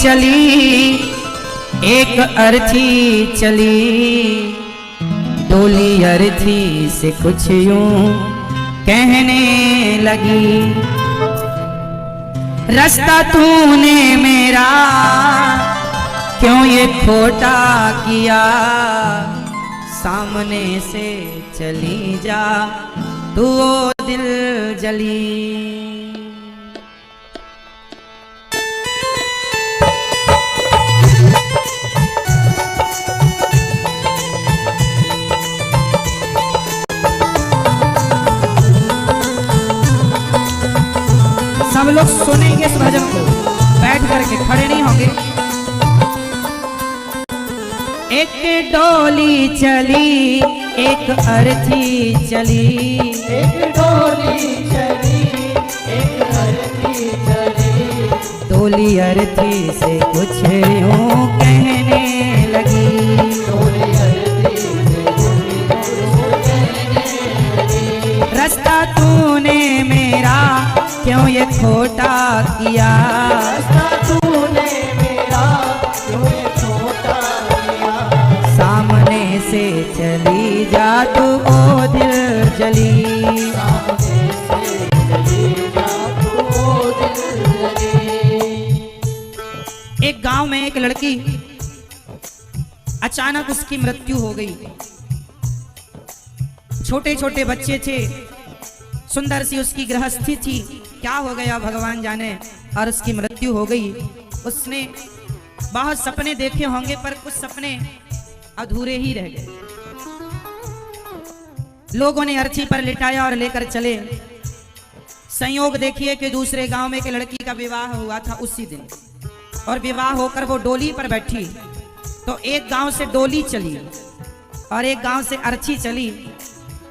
चली एक अर्थी चली, डोली अर्थी से कुछ यूं कहने लगी, रास्ता तूने मेरा क्यों ये खोटा किया, सामने से चली जा तू ओ दिल जली। सब लोग सुनेंगे इस भजन को, बैठ करके, खड़े नहीं होंगे। एक डोली चली एक अर्थी चली, एक डोली चली एक अर्थी चली, डोली अर्थी से कुछ यूं कहने लगी, डोली अर्थी से कुछ यूं कहने लगी, रास्ता तूने मेरा क्यों ये खोटा किया, रास्ता तूने मेरा क्यों ये खोटा किया, सामने से चली जा तू ओ दिल जली, सामने से चली जा तू ओ दिल जली। एक गांव में एक लड़की, अचानक उसकी मृत्यु हो गई। छोटे छोटे बच्चे थे, सुंदर सी उसकी गृहस्थी थी, क्या हो गया भगवान जाने, और उसकी मृत्यु हो गई। उसने बहुत सपने देखे होंगे पर कुछ सपने अधूरे ही रह गए। लोगों ने अर्थी पर लिटाया और लेकर चले। संयोग देखिए कि दूसरे गांव में एक लड़की का विवाह हुआ था उसी दिन, और विवाह होकर वो डोली पर बैठी तो एक गांव से डोली चली और एक गांव से अर्थी चली,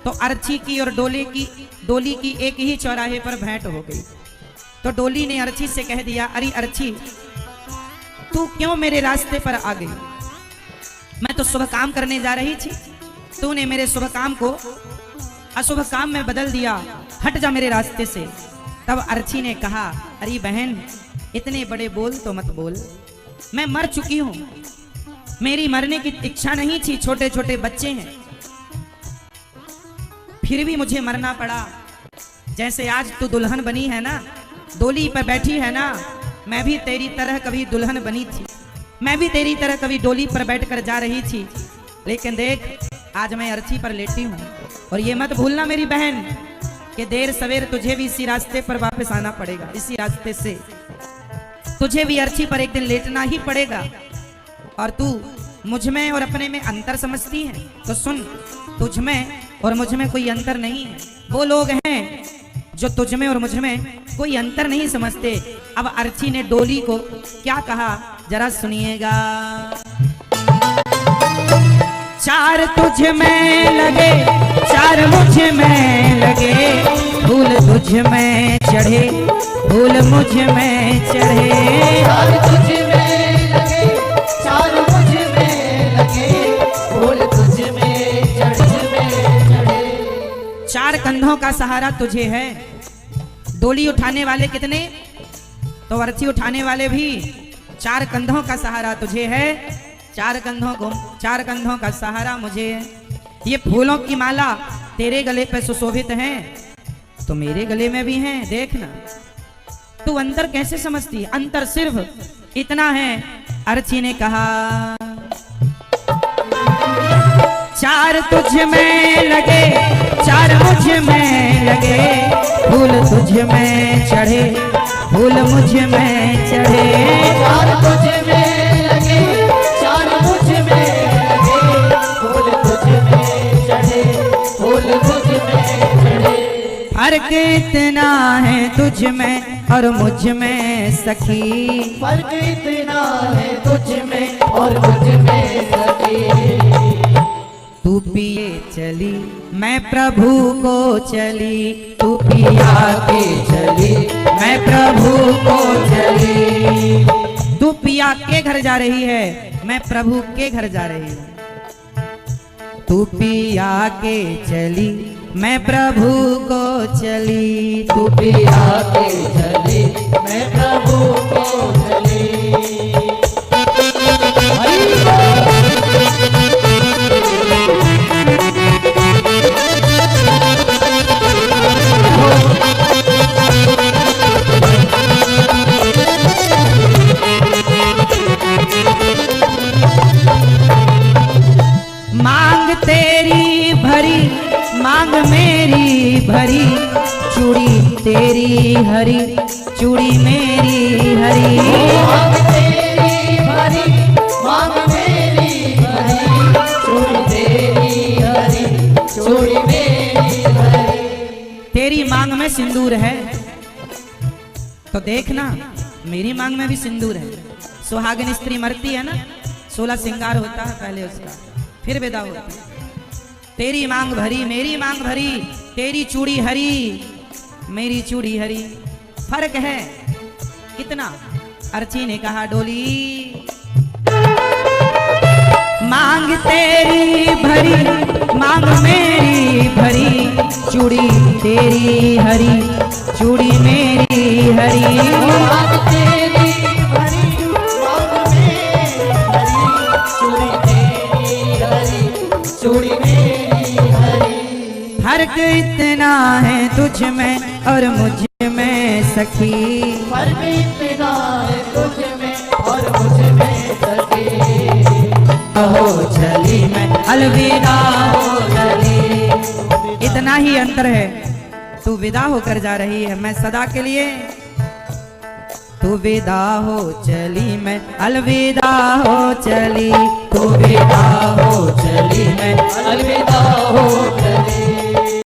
तो अर्थी की और डोली की एक ही चौराहे पर भेंट हो गई। तो डोली ने अर्थी से कह दिया, अरे अर्थी तू क्यों मेरे रास्ते पर आ गई, मैं तो शुभ काम करने जा रही थी, तूने मेरे शुभ काम को अशुभ काम में बदल दिया, हट जा मेरे रास्ते से। तब अर्थी ने कहा, अरे बहन इतने बड़े बोल तो मत बोल, मैं मर चुकी हूं, मेरी मरने की इच्छा नहीं थी, छोटे छोटे बच्चे हैं, फिर भी मुझे मरना पड़ा। जैसे आज तू दुल्हन बनी है ना, डोली पर बैठी है ना, मैं भी तेरी तरह कभी दुल्हन बनी थी, मैं भी तेरी तरह कभी डोली पर बैठकर जा रही थी, लेकिन देख आज मैं अर्थी पर लेटी हूँ। और ये मत भूलना मेरी बहन कि देर सवेर तुझे भी इसी रास्ते पर वापस आना पड़ेगा, इसी रास्ते से तुझे भी अर्थी पर एक दिन लेटना ही पड़ेगा। और तू मुझ में और अपने में अंतर समझती है तो सुन, तुझ में और मुझ में कोई अंतर नहीं है। वो लोग हैं जो तुझ में और मुझ में कोई अंतर नहीं समझते। अब अर्थी ने डोली को क्या कहा जरा सुनिएगा। चार तुझ में लगे चार मुझ में लगे, फूल तुझ में चढ़े फूल मुझ में चढ़े, चार तुझ में लगे चार मुझ में लगे, फूल तुझ में चढ़े। चार कंधों का सहारा तुझे है। डोली उठाने वाले कितने, तो अर्थी उठाने वाले भी। चार कंधों का सहारा तुझे है, चार कंधों का सहारा मुझे है। ये फूलों की माला तेरे गले पे सुशोभित है तो मेरे गले में भी है, देखना। तू अंतर कैसे समझती है, अंतर सिर्फ इतना है। अर्थी ने कहा, चार तुझ में लगे चार मुझ में लगे, फूल तुझ में चढ़े फूल मुझ में चढ़े, चार तुझ में लगे चार मुझ में लगे, फूल तुझ में चढ़े फूल तुझ में चढ़े। फर्क इतना है तुझ में और मुझ में सखी, फर्क इतना है तुझ में और मुझ में सखी। तू पिए चली मैं प्रभु को चली, तू पिया के चली मैं प्रभु को चली। तू पिया के घर जा रही है, मैं प्रभु के घर जा रही हूँ। तू पिया के चली मैं प्रभु को चली, तू पिया के चली मैं प्रभु को चली। तेरी हरी चूड़ी मेरी हरी। मांग तेरी भरी, मांग मेरी भरी, चूड़ी तेरी हरी, चूड़ी मेरी हरी। तेरी मांग में सिंदूर है तो देखना मेरी मांग में भी सिंदूर है। सुहागिन स्त्री मरती है ना, 16 श्रृंगार होता है पहले उसका, फिर विदा होता है। तेरी मांग भरी मेरी मांग भरी, तेरी चूड़ी हरी मेरी चूड़ी हरी। फर्क है कितना? अर्ची ने कहा डोली मांग तेरी भरी, मांग मेरी भरी, चूड़ी तेरी हरी चूड़ी मेरी हरी। मांग तेरी भरी, मांग मेरी हरी, चूड़ी तेरी हरी, चूड़ी मेरी हरी। फर्क इतना है तुझ में और मुझ में सखी, फर्क इतना है तुझ में और मुझ में सखी। हो चली मैं अलविदा हो चली। इतना ही अंतर है, तू विदा होकर जा रही है, मैं सदा के लिए। तू विदा हो चली मैं अलविदा हो चली, तू विदा हो चली मैं अलविदा हो चली।